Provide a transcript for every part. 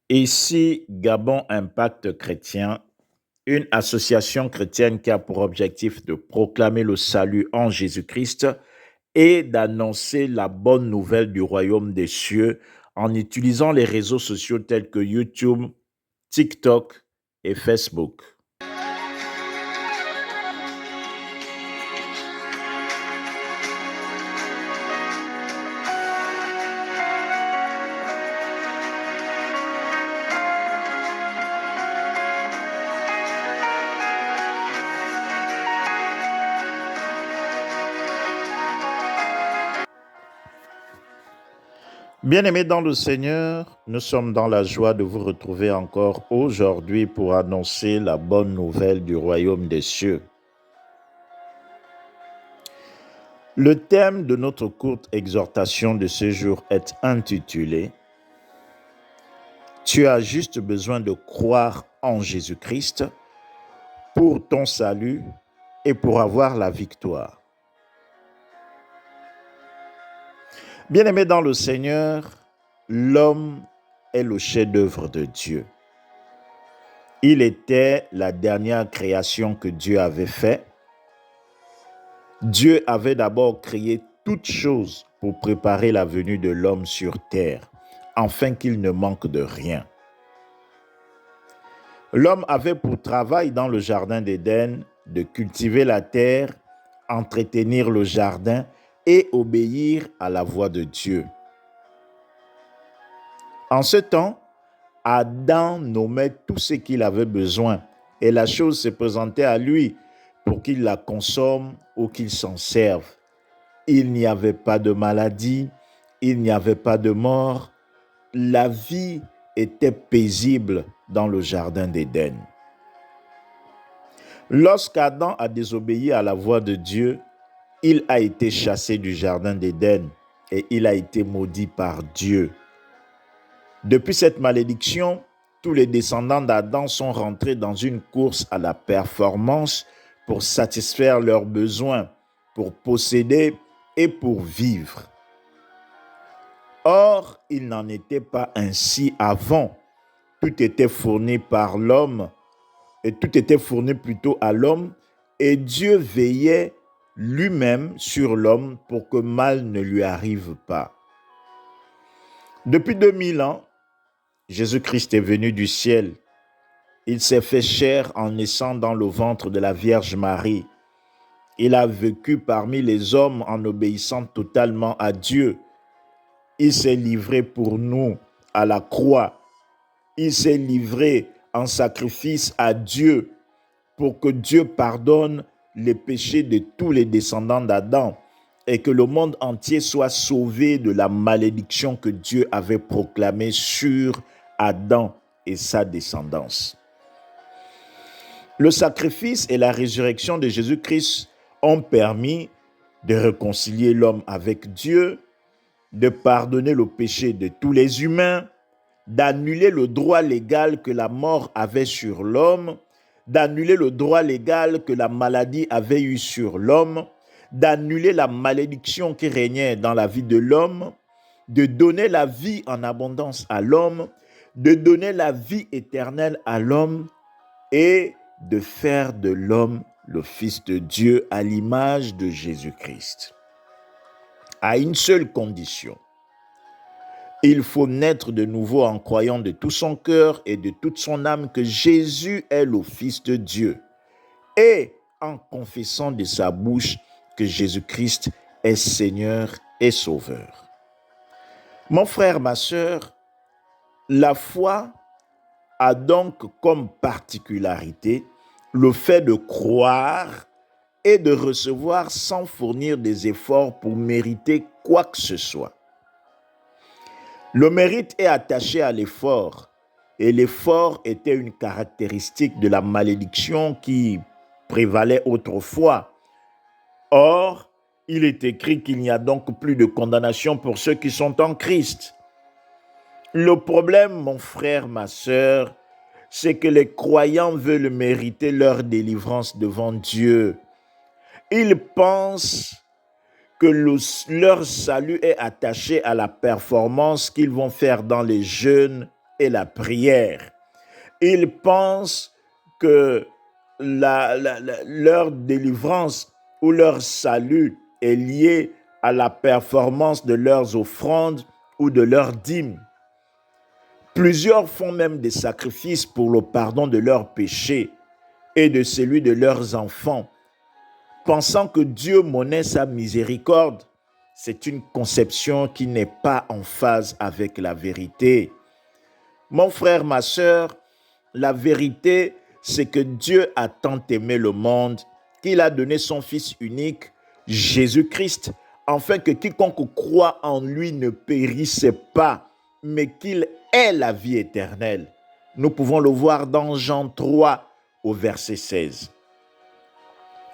Ici, Gabon Impact Chrétien, une association chrétienne qui a pour objectif de proclamer le salut en Jésus-Christ et d'annoncer la bonne nouvelle du royaume des cieux en utilisant les réseaux sociaux tels que YouTube, TikTok et Facebook. Bien-aimés dans le Seigneur, nous sommes dans la joie de vous retrouver encore aujourd'hui pour annoncer la bonne nouvelle du royaume des cieux. Le thème de notre courte exhortation de ce jour est intitulé « Tu as juste besoin de croire en Jésus-Christ pour ton salut et pour avoir la victoire. » Bien-aimés dans le Seigneur, l'homme est le chef-d'œuvre de Dieu. Il était la dernière création que Dieu avait faite. Dieu avait d'abord créé toutes choses pour préparer la venue de l'homme sur terre, afin qu'il ne manque de rien. L'homme avait pour travail dans le jardin d'Éden de cultiver la terre, entretenir le jardin et obéir à la voix de Dieu. En ce temps, Adam nommait tout ce qu'il avait besoin et la chose se présentait à lui pour qu'il la consomme ou qu'il s'en serve. Il n'y avait pas de maladie, il n'y avait pas de mort. La vie était paisible dans le jardin d'Éden. Lorsqu'Adam a désobéi à la voix de Dieu, il a été chassé du jardin d'Éden et il a été maudit par Dieu. Depuis cette malédiction, tous les descendants d'Adam sont rentrés dans une course à la performance pour satisfaire leurs besoins, pour posséder et pour vivre. Or, il n'en était pas ainsi avant. Tout était fourni par l'homme, et tout était fourni plutôt à l'homme, et Dieu veillait lui-même sur l'homme pour que mal ne lui arrive pas. Depuis 2000 ans, Jésus-Christ est venu du ciel. Il s'est fait chair en naissant dans le ventre de la Vierge Marie. Il a vécu parmi les hommes en obéissant totalement à Dieu. Il s'est livré pour nous à la croix. Il s'est livré en sacrifice à Dieu pour que Dieu pardonne les péchés de tous les descendants d'Adam et que le monde entier soit sauvé de la malédiction que Dieu avait proclamée sur Adam et sa descendance. Le sacrifice et la résurrection de Jésus-Christ ont permis de réconcilier l'homme avec Dieu, de pardonner le péché de tous les humains, d'annuler le droit légal que la mort avait sur l'homme, d'annuler le droit légal que la maladie avait eu sur l'homme, d'annuler la malédiction qui régnait dans la vie de l'homme, de donner la vie en abondance à l'homme, de donner la vie éternelle à l'homme et de faire de l'homme le Fils de Dieu à l'image de Jésus-Christ. À une seule condition. Il faut naître de nouveau en croyant de tout son cœur et de toute son âme que Jésus est le Fils de Dieu et en confessant de sa bouche que Jésus-Christ est Seigneur et Sauveur. Mon frère, ma sœur, la foi a donc comme particularité le fait de croire et de recevoir sans fournir des efforts pour mériter quoi que ce soit. Le mérite est attaché à l'effort et l'effort était une caractéristique de la malédiction qui prévalait autrefois. Or, il est écrit qu'il n'y a donc plus de condamnation pour ceux qui sont en Christ. Le problème, mon frère, ma sœur, c'est que les croyants veulent mériter leur délivrance devant Dieu. Ils pensent que leur salut est attaché à la performance qu'ils vont faire dans les jeûnes et la prière. Ils pensent que leur délivrance ou leur salut est lié à la performance de leurs offrandes ou de leurs dîmes. Plusieurs font même des sacrifices pour le pardon de leurs péchés et de celui de leurs enfants, pensant que Dieu monnaie sa miséricorde. C'est une conception qui n'est pas en phase avec la vérité. Mon frère, ma sœur, la vérité, c'est que Dieu a tant aimé le monde qu'il a donné son Fils unique, Jésus-Christ, afin que quiconque croit en lui ne périsse pas, mais qu'il ait la vie éternelle. Nous pouvons le voir dans Jean 3 au verset 16.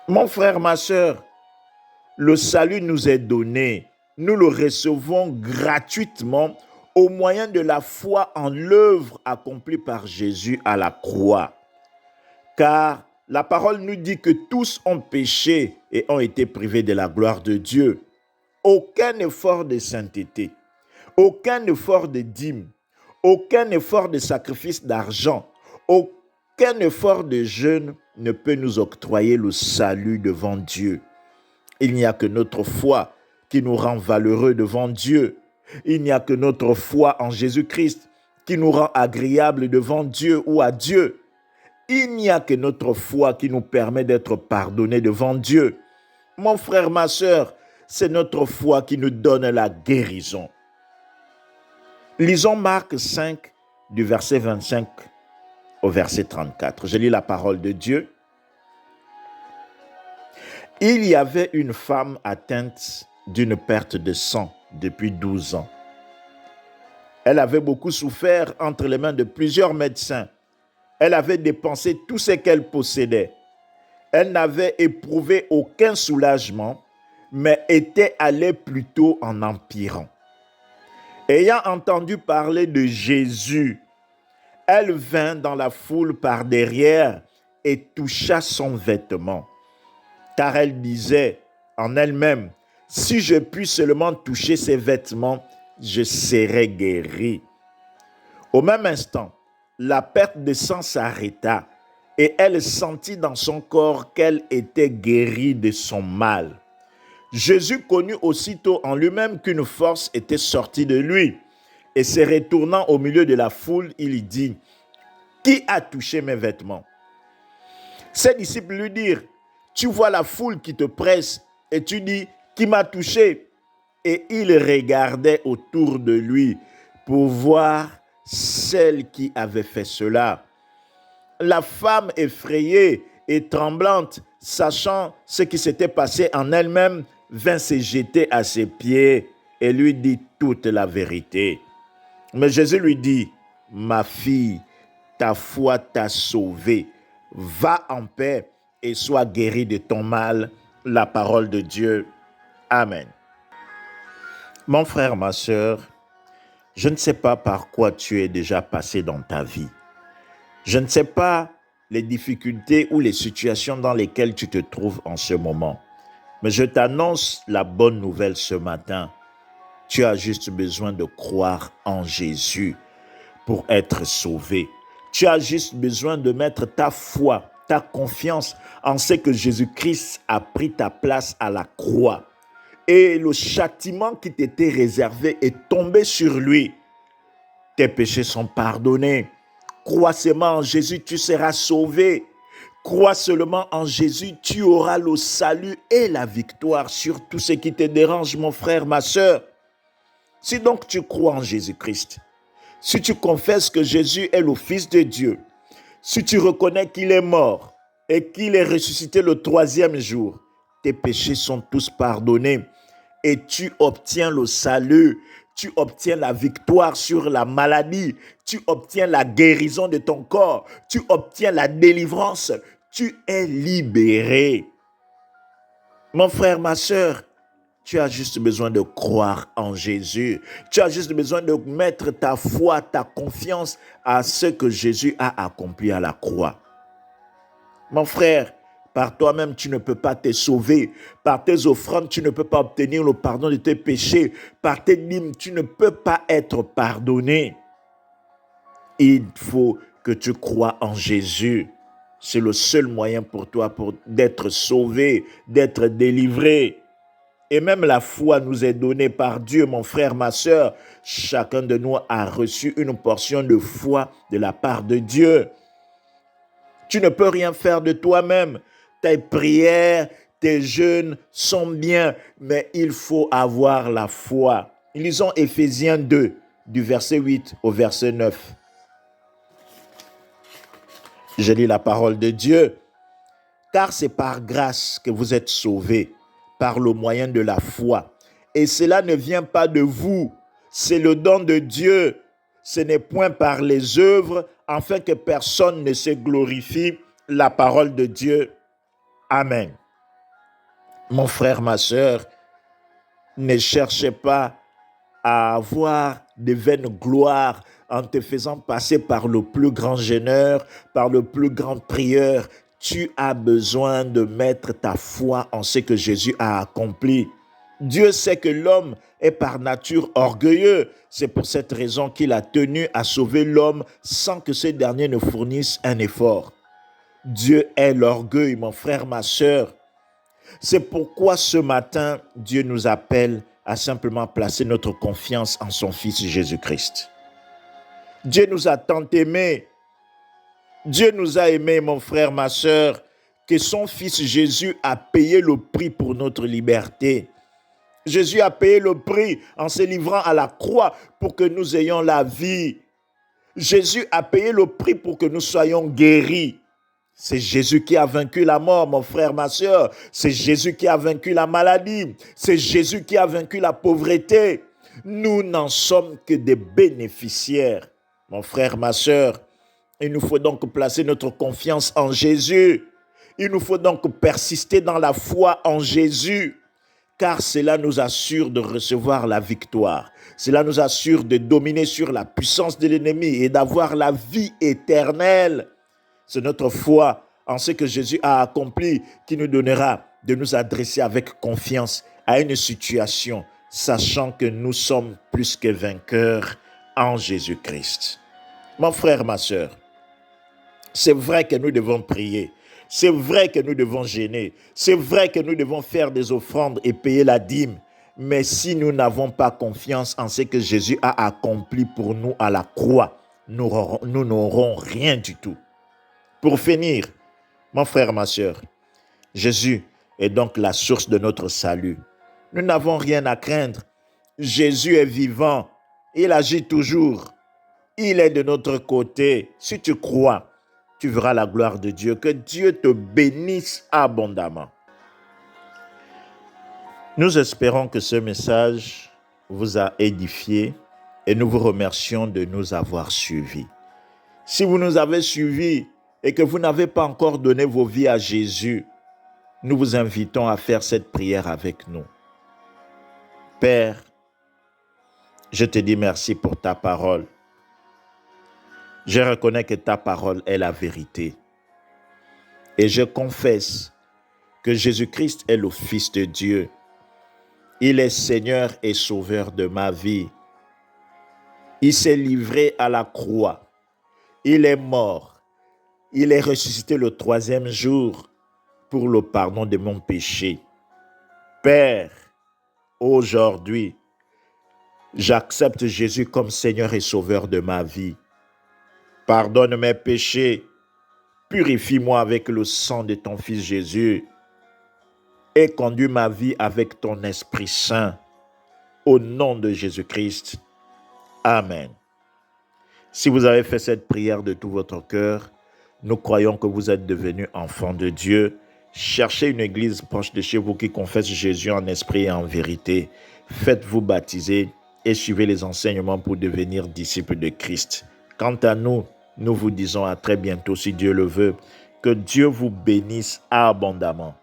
Mon frère, ma sœur, le salut nous est donné. Nous le recevons gratuitement au moyen de la foi en l'œuvre accomplie par Jésus à la croix. Car la parole nous dit que tous ont péché et ont été privés de la gloire de Dieu. Aucun effort de sainteté, aucun effort de dîme, aucun effort de sacrifice d'argent, aucun effort de jeûne ne peut nous octroyer le salut devant Dieu. Il n'y a que notre foi qui nous rend valeureux devant Dieu. Il n'y a que notre foi en Jésus-Christ qui nous rend agréables devant Dieu ou à Dieu. Il n'y a que notre foi qui nous permet d'être pardonnés devant Dieu. Mon frère, ma sœur, c'est notre foi qui nous donne la guérison. Lisons Marc 5, du verset 25 au verset 34. Je lis la parole de Dieu. Il y avait une femme atteinte d'une perte de sang depuis 12 ans. Elle avait beaucoup souffert entre les mains de plusieurs médecins. Elle avait dépensé tout ce qu'elle possédait. Elle n'avait éprouvé aucun soulagement, mais était allée plutôt en empirant. Ayant entendu parler de Jésus, elle vint dans la foule par derrière et toucha son vêtement. Car elle disait en elle-même, « Si je puis seulement toucher ses vêtements, je serai guérie. » Au même instant, la perte de sang s'arrêta et elle sentit dans son corps qu'elle était guérie de son mal. Jésus connut aussitôt en lui-même qu'une force était sortie de lui et se retournant au milieu de la foule, il dit, « Qui a touché mes vêtements ?» Ses disciples lui dirent, « Tu vois la foule qui te presse et tu dis, « Qui m'a touché ?» Et il regardait autour de lui pour voir celle qui avait fait cela. La femme effrayée et tremblante, sachant ce qui s'était passé en elle-même, vint se jeter à ses pieds et lui dit toute la vérité. Mais Jésus lui dit, « Ma fille, ta foi t'a sauvée. Va en paix et sois guérie de ton mal. » La parole de Dieu. Amen. Mon frère, ma sœur, je ne sais pas par quoi tu es déjà passé dans ta vie. Je ne sais pas les difficultés ou les situations dans lesquelles tu te trouves en ce moment. Mais je t'annonce la bonne nouvelle ce matin. Tu as juste besoin de croire en Jésus pour être sauvé. Tu as juste besoin de mettre ta foi, ta confiance en ce que Jésus-Christ a pris ta place à la croix. Et le châtiment qui t'était réservé est tombé sur lui. Tes péchés sont pardonnés. Crois seulement en Jésus, tu seras sauvé. Crois seulement en Jésus, tu auras le salut et la victoire sur tout ce qui te dérange, mon frère, ma sœur. Si donc tu crois en Jésus-Christ, si tu confesses que Jésus est le Fils de Dieu, si tu reconnais qu'il est mort et qu'il est ressuscité le 3e jour, tes péchés sont tous pardonnés et tu obtiens le salut, tu obtiens la victoire sur la maladie, tu obtiens la guérison de ton corps, tu obtiens la délivrance, tu es libéré. Mon frère, ma sœur, tu as juste besoin de croire en Jésus. Tu as juste besoin de mettre ta foi, ta confiance à ce que Jésus a accompli à la croix. Mon frère, par toi-même, tu ne peux pas te sauver. Par tes offrandes, tu ne peux pas obtenir le pardon de tes péchés. Par tes dîmes, tu ne peux pas être pardonné. Il faut que tu crois en Jésus. C'est le seul moyen pour toi d'être sauvé, d'être délivré. Et même la foi nous est donnée par Dieu, mon frère, ma sœur. Chacun de nous a reçu une portion de foi de la part de Dieu. Tu ne peux rien faire de toi-même. Tes prières, tes jeûnes sont bien, mais il faut avoir la foi. Lisons Éphésiens 2, du verset 8 au verset 9. Je lis la parole de Dieu. Car c'est par grâce que vous êtes sauvés, par le moyen de la foi. Et cela ne vient pas de vous, c'est le don de Dieu. Ce n'est point par les œuvres, afin que personne ne se glorifie. La parole de Dieu. Amen. Mon frère, ma sœur, ne cherchez pas à avoir de vaines gloires en te faisant passer par le plus grand jeûneur, par le plus grand prieur. Tu as besoin de mettre ta foi en ce que Jésus a accompli. Dieu sait que l'homme est par nature orgueilleux. C'est pour cette raison qu'il a tenu à sauver l'homme sans que ce dernier ne fournisse un effort. Dieu est l'orgueil, mon frère, ma sœur. C'est pourquoi ce matin, Dieu nous appelle à simplement placer notre confiance en son Fils Jésus-Christ. Dieu nous a tant aimés. Dieu nous a aimés, mon frère, ma sœur, que son Fils Jésus a payé le prix pour notre liberté. Jésus a payé le prix en se livrant à la croix pour que nous ayons la vie. Jésus a payé le prix pour que nous soyons guéris. C'est Jésus qui a vaincu la mort, mon frère, ma sœur. C'est Jésus qui a vaincu la maladie. C'est Jésus qui a vaincu la pauvreté. Nous n'en sommes que des bénéficiaires. Mon frère, ma sœur, il nous faut donc placer notre confiance en Jésus. Il nous faut donc persister dans la foi en Jésus, car cela nous assure de recevoir la victoire. Cela nous assure de dominer sur la puissance de l'ennemi et d'avoir la vie éternelle. C'est notre foi en ce que Jésus a accompli qui nous donnera de nous adresser avec confiance à une situation, sachant que nous sommes plus que vainqueurs en Jésus-Christ. Mon frère, ma sœur, c'est vrai que nous devons prier. C'est vrai que nous devons jeûner. C'est vrai que nous devons faire des offrandes et payer la dîme. Mais si nous n'avons pas confiance en ce que Jésus a accompli pour nous à la croix, nous n'aurons rien du tout. Pour finir, mon frère, ma sœur, Jésus est donc la source de notre salut. Nous n'avons rien à craindre. Jésus est vivant. Il agit toujours. Il est de notre côté. Si tu crois, tu verras la gloire de Dieu. Que Dieu te bénisse abondamment. Nous espérons que ce message vous a édifié et nous vous remercions de nous avoir suivis. Si vous nous avez suivis et que vous n'avez pas encore donné vos vies à Jésus, nous vous invitons à faire cette prière avec nous. Père, je te dis merci pour ta parole. Je reconnais que ta parole est la vérité. Et je confesse que Jésus-Christ est le Fils de Dieu. Il est Seigneur et Sauveur de ma vie. Il s'est livré à la croix. Il est mort. Il est ressuscité le 3e jour pour le pardon de mon péché. Père, aujourd'hui, j'accepte Jésus comme Seigneur et Sauveur de ma vie. Pardonne mes péchés, purifie-moi avec le sang de ton Fils Jésus et conduis ma vie avec ton Esprit Saint. Au nom de Jésus-Christ. Amen. Si vous avez fait cette prière de tout votre cœur, nous croyons que vous êtes devenus enfants de Dieu. Cherchez une église proche de chez vous qui confesse Jésus en esprit et en vérité. Faites-vous baptiser et suivez les enseignements pour devenir disciples de Christ. Quant à nous, nous vous disons à très bientôt si Dieu le veut. Que Dieu vous bénisse abondamment.